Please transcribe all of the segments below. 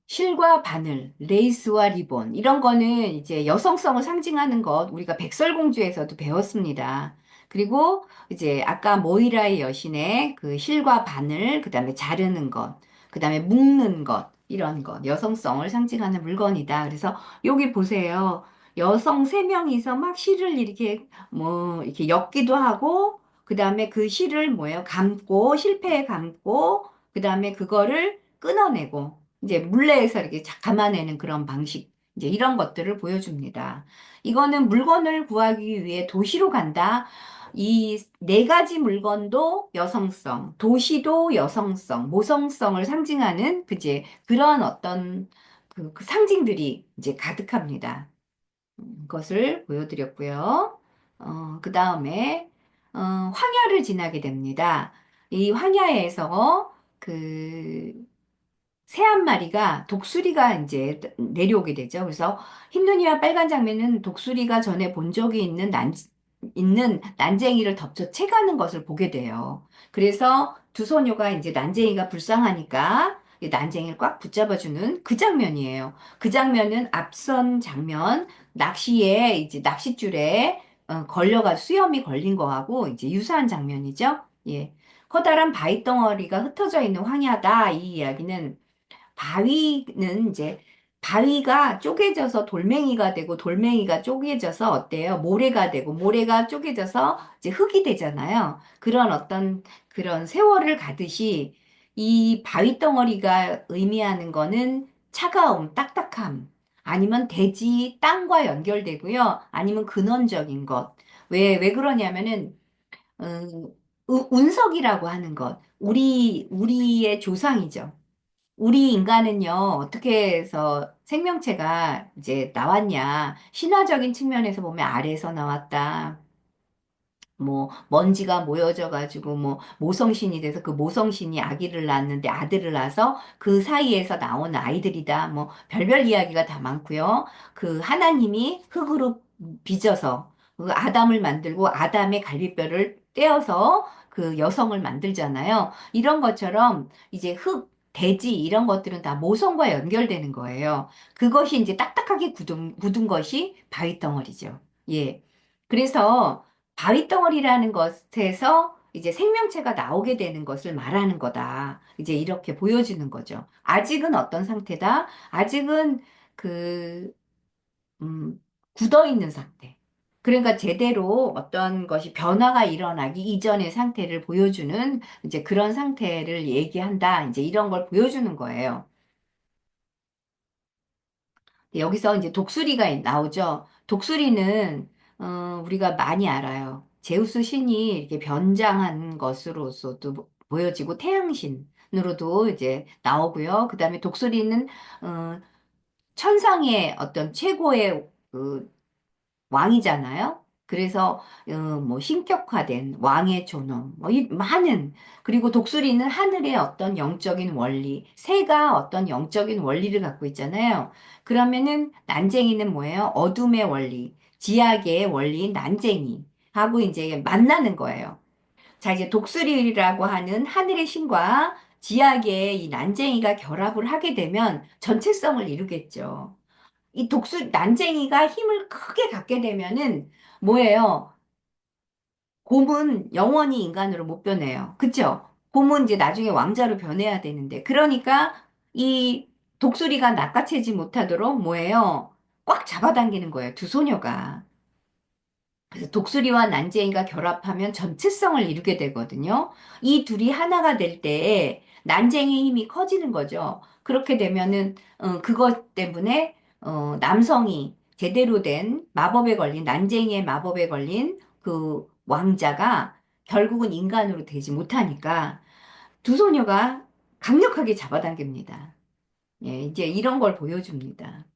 실과 바늘, 레이스와 리본, 이런 거는 이제 여성성을 상징하는 것, 우리가 백설공주에서도 배웠습니다. 그리고 이제 아까 모이라의 여신의 그 실과 바늘, 그 다음에 자르는 것, 그 다음에 묶는 것, 이런 것, 여성성을 상징하는 물건이다. 그래서 여기 보세요. 여성 세 명이서 막 실을 이렇게 뭐 이렇게 엮기도 하고, 그 다음에 그 실을 뭐예요? 감고, 실패에 감고, 그 다음에 그거를 끊어내고, 이제 물레에서 이렇게 감아내는 그런 방식, 이제 이런 것들을 보여줍니다. 이거는 물건을 구하기 위해 도시로 간다. 이 네 가지 물건도 여성성, 도시도 여성성, 모성성을 상징하는 그제 그런 어떤 그 상징들이 이제 가득합니다. 것을 보여드렸고요. 그 다음에 황야를 지나게 됩니다. 이 황야에서 그 새 한 마리가 독수리가 이제 내려오게 되죠. 그래서 흰 눈이와 빨간 장면은 독수리가 전에 본 적이 있는 난쟁이를 덮쳐 채가는 것을 보게 돼요. 그래서 두 소녀가 이제 난쟁이가 불쌍하니까 이 난쟁이를 꽉 붙잡아주는 그 장면이에요. 그 장면은 앞선 장면, 낚시에 이제 낚싯줄에 걸려가 수염이 걸린 거하고 이제 유사한 장면이죠. 예. 커다란 바위 덩어리가 흩어져 있는 황야다. 이 이야기는 바위는 이제 바위가 쪼개져서 돌멩이가 되고 돌멩이가 쪼개져서 어때요? 모래가 되고 모래가 쪼개져서 이제 흙이 되잖아요. 그런 어떤 그런 세월을 가듯이 이 바위 덩어리가 의미하는 거는 차가움, 딱딱함, 아니면 대지, 땅과 연결되고요. 아니면 근원적인 것. 왜 그러냐면은 운석이라고 하는 것, 우리의 조상이죠. 우리 인간은요, 어떻게 해서 생명체가 이제 나왔냐. 신화적인 측면에서 보면 아래에서 나왔다. 뭐, 먼지가 모여져 가지고, 뭐, 모성신이 돼서 그 모성신이 아기를 낳았는데 아들을 낳아서 그 사이에서 나온 아이들이다. 뭐, 별별 이야기가 다 많고요. 그 하나님이 흙으로 빚어서 그 아담을 만들고 아담의 갈비뼈를 떼어서 그 여성을 만들잖아요. 이런 것처럼 이제 돼지 이런 것들은 다 모성과 연결되는 거예요. 그것이 이제 딱딱하게 굳은 것이 바위덩어리죠. 예. 그래서 바위덩어리라는 것에서 이제 생명체가 나오게 되는 것을 말하는 거다. 이제 이렇게 보여주는 거죠. 아직은 어떤 상태다? 아직은 그, 음, 굳어 있는 상태. 그러니까 제대로 어떤 것이 변화가 일어나기 이전의 상태를 보여주는 이제 그런 상태를 얘기한다. 이제 이런 걸 보여주는 거예요. 여기서 이제 독수리가 나오죠. 독수리는 우리가 많이 알아요. 제우스 신이 이렇게 변장한 것으로서도 보여지고 태양신으로도 이제 나오고요. 그다음에 독수리는 어, 천상의 어떤 최고의 그 왕이잖아요. 그래서 뭐 신격화된 왕의 존엄, 뭐 이 많은 그리고 독수리는 하늘의 어떤 영적인 원리, 새가 어떤 영적인 원리를 갖고 있잖아요. 그러면은 난쟁이는 뭐예요? 어둠의 원리, 지약의 원리인 난쟁이 하고 이제 만나는 거예요. 자, 이제 독수리라고 하는 하늘의 신과 지약의 이 난쟁이가 결합을 하게 되면 전체성을 이루겠죠. 이 난쟁이가 힘을 크게 갖게 되면은 뭐예요? 곰은 영원히 인간으로 못 변해요. 그쵸? 곰은 이제 나중에 왕자로 변해야 되는데. 그러니까 이 독수리가 낚아채지 못하도록 뭐예요? 꽉 잡아당기는 거예요. 두 소녀가. 그래서 독수리와 난쟁이가 결합하면 전체성을 이루게 되거든요. 이 둘이 하나가 될 때에 난쟁이의 힘이 커지는 거죠. 그렇게 되면은 그것 때문에 남성이 제대로 된 마법에 걸린 난쟁이의 마법에 걸린 그 왕자가 결국은 인간으로 되지 못하니까 두 소녀가 강력하게 잡아당깁니다. 예, 이제 이런 걸 보여줍니다.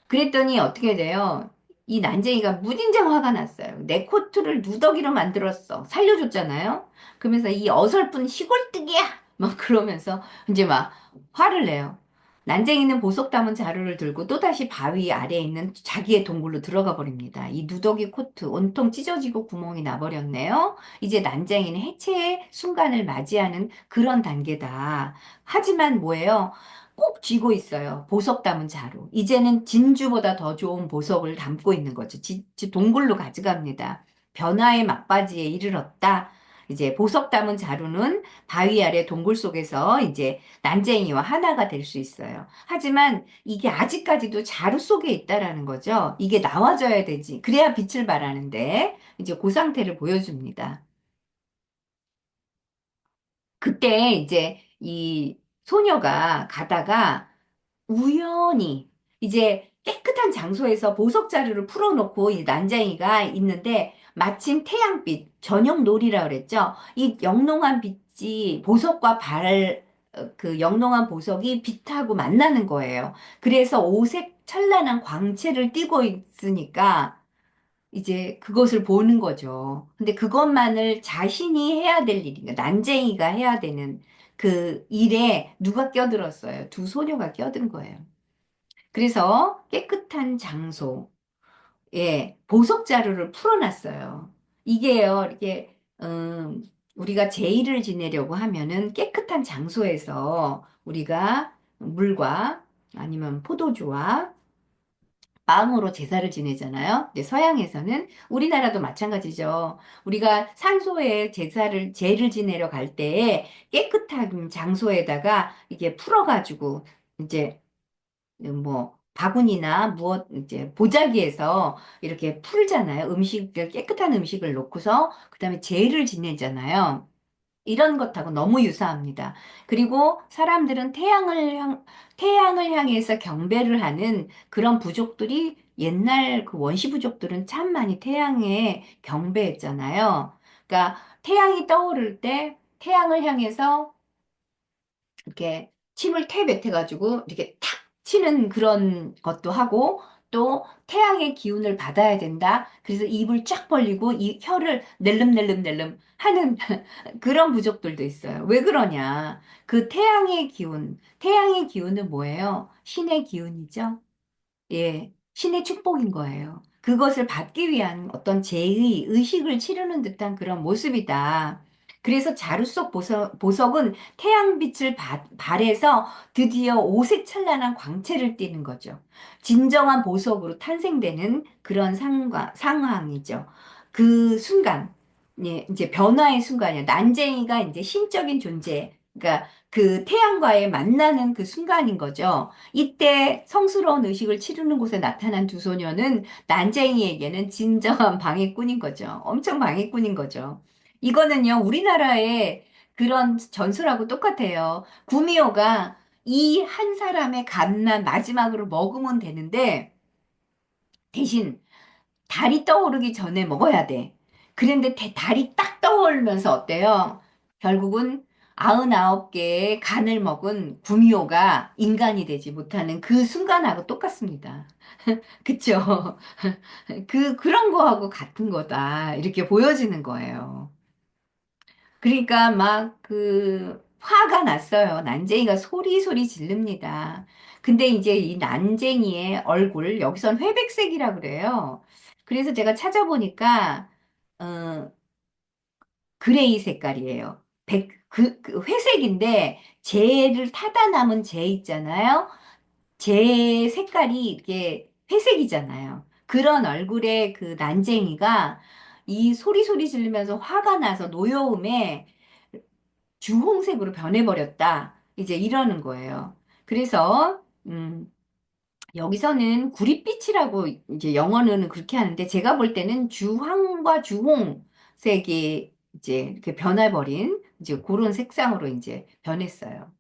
그랬더니 어떻게 돼요? 이 난쟁이가 무진장 화가 났어요. 내 코트를 누더기로 만들었어. 살려줬잖아요. 그러면서 이 어설픈 시골뜨기야! 막 그러면서 이제 막 화를 내요. 난쟁이는 보석 담은 자루를 들고 또다시 바위 아래에 있는 자기의 동굴로 들어가 버립니다. 이 누더기 코트 온통 찢어지고 구멍이 나버렸네요. 이제 난쟁이는 해체의 순간을 맞이하는 그런 단계다. 하지만 뭐예요? 꼭 쥐고 있어요. 보석 담은 자루. 이제는 진주보다 더 좋은 보석을 담고 있는 거죠. 동굴로 가져갑니다. 변화의 막바지에 이르렀다. 이제 보석 담은 자루는 바위 아래 동굴 속에서 이제 난쟁이와 하나가 될 수 있어요. 하지만 이게 아직까지도 자루 속에 있다라는 거죠. 이게 나와줘야 되지. 그래야 빛을 발하는데 이제 그 상태를 보여줍니다. 그때 이제 이 소녀가 가다가 우연히 이제 깨끗한 장소에서 보석 자루를 풀어놓고 이 난쟁이가 있는데 마침 태양빛, 저녁 놀이라 그랬죠. 이 영롱한 빛이 보석과 그 영롱한 보석이 빛하고 만나는 거예요. 그래서 오색 찬란한 광채를 띠고 있으니까 이제 그것을 보는 거죠. 근데 그것만을 자신이 해야 될 일인가, 난쟁이가 해야 되는 그 일에 누가 껴들었어요? 두 소녀가 껴든 거예요. 그래서 깨끗한 장소에 보석 자루를 풀어놨어요. 이게요, 이게, 우리가 제의를 지내려고 하면은 깨끗한 장소에서 우리가 물과 아니면 포도주와 빵으로 제사를 지내잖아요. 근데 서양에서는 우리나라도 마찬가지죠. 우리가 산소에 제를 지내러 갈 때에 깨끗한 장소에다가 이게 풀어가지고 이제 뭐 바구니나 무엇 이제 보자기에서 이렇게 풀잖아요. 깨끗한 음식을 놓고서 그다음에 제를 지내잖아요. 이런 것하고 너무 유사합니다. 그리고 사람들은 태양을 향해서 경배를 하는 그런 부족들이 옛날 그 원시 부족들은 참 많이 태양에 경배했잖아요. 그러니까 태양이 떠오를 때 태양을 향해서 이렇게 침을 퇴 뱉어가지고 이렇게 탁 치는 그런 것도 하고 또 태양의 기운을 받아야 된다. 그래서 입을 쫙 벌리고 이 혀를 낼름낼름낼름 하는 그런 부족들도 있어요. 왜 그러냐? 그 태양의 기운은 뭐예요? 신의 기운이죠. 예, 신의 축복인 거예요. 그것을 받기 위한 어떤 의식을 치르는 듯한 그런 모습이다. 그래서 자루 속 보석은 태양빛을 발해서 드디어 오색 찬란한 광채를 띠는 거죠. 진정한 보석으로 탄생되는 그런 상황이죠. 그 순간, 예, 이제 변화의 순간이에요. 난쟁이가 이제 신적인 존재, 그러니까 그 태양과의 만나는 그 순간인 거죠. 이때 성스러운 의식을 치르는 곳에 나타난 두 소녀는 난쟁이에게는 진정한 방해꾼인 거죠. 엄청 방해꾼인 거죠. 이거는요, 우리나라의 그런 전설하고 똑같아요. 구미호가 이 한 사람의 갓난 마지막으로 먹으면 되는데 대신 달이 떠오르기 전에 먹어야 돼. 그런데 달이 딱 떠오르면서 어때요? 결국은 99개의 간을 먹은 구미호가 인간이 되지 못하는 그 순간하고 똑같습니다. 그쵸? 그런 거하고 같은 거다. 이렇게 보여지는 거예요. 그러니까 막 화가 났어요. 난쟁이가 소리소리 지릅니다. 근데 이제 이 난쟁이의 얼굴, 여기선 회백색이라 그래요. 그래서 제가 찾아보니까, 어, 그레이 색깔이에요. 그 회색인데, 재를 타다 남은 재 있잖아요. 재 색깔이 이게 회색이잖아요. 그런 얼굴의 그 난쟁이가 이 소리소리 지르면서 화가 나서 노여움에 주홍색으로 변해버렸다. 이제 이러는 거예요. 그래서, 여기서는 구릿빛이라고 이제 영어로는 그렇게 하는데 제가 볼 때는 주황과 주홍색이 이제 이렇게 변해버린 이제 그런 색상으로 이제 변했어요.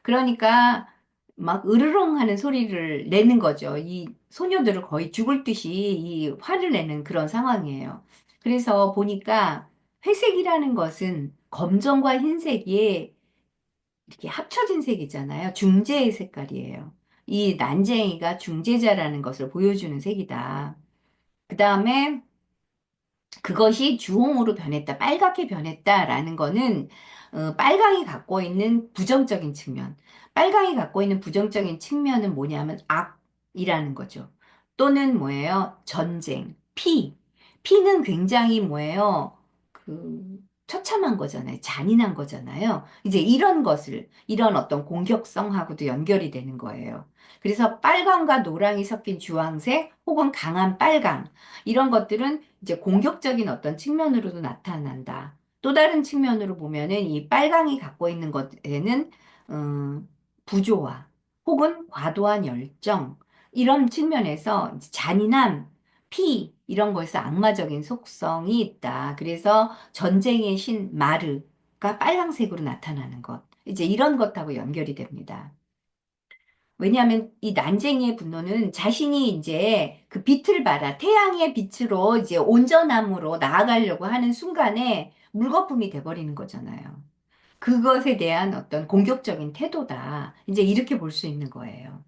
그러니까 막 으르렁 하는 소리를 내는 거죠. 이 소녀들을 거의 죽을 듯이 이 화를 내는 그런 상황이에요. 그래서 보니까 회색이라는 것은 검정과 흰색이 이렇게 합쳐진 색이잖아요. 중재의 색깔이에요. 이 난쟁이가 중재자라는 것을 보여주는 색이다. 그 다음에 그것이 주홍으로 변했다, 빨갛게 변했다라는 거는 빨강이 갖고 있는 부정적인 측면. 빨강이 갖고 있는 부정적인 측면은 뭐냐면 악이라는 거죠. 또는 뭐예요? 전쟁, 피는 굉장히 뭐예요? 그 처참한 거잖아요. 잔인한 거잖아요. 이제 이런 것을, 이런 어떤 공격성하고도 연결이 되는 거예요. 그래서 빨강과 노랑이 섞인 주황색 혹은 강한 빨강, 이런 것들은 이제 공격적인 어떤 측면으로도 나타난다. 또 다른 측면으로 보면은 이 빨강이 갖고 있는 것에는, 부조화 혹은 과도한 열정, 이런 측면에서 이제 잔인함, 피, 이런 거에서 악마적인 속성이 있다. 그래서 전쟁의 신 마르가 빨강색으로 나타나는 것. 이제 이런 것하고 연결이 됩니다. 왜냐하면 이 난쟁이의 분노는 자신이 이제 그 빛을 받아 태양의 빛으로 이제 온전함으로 나아가려고 하는 순간에 물거품이 돼버리는 거잖아요. 그것에 대한 어떤 공격적인 태도다. 이제 이렇게 볼 수 있는 거예요.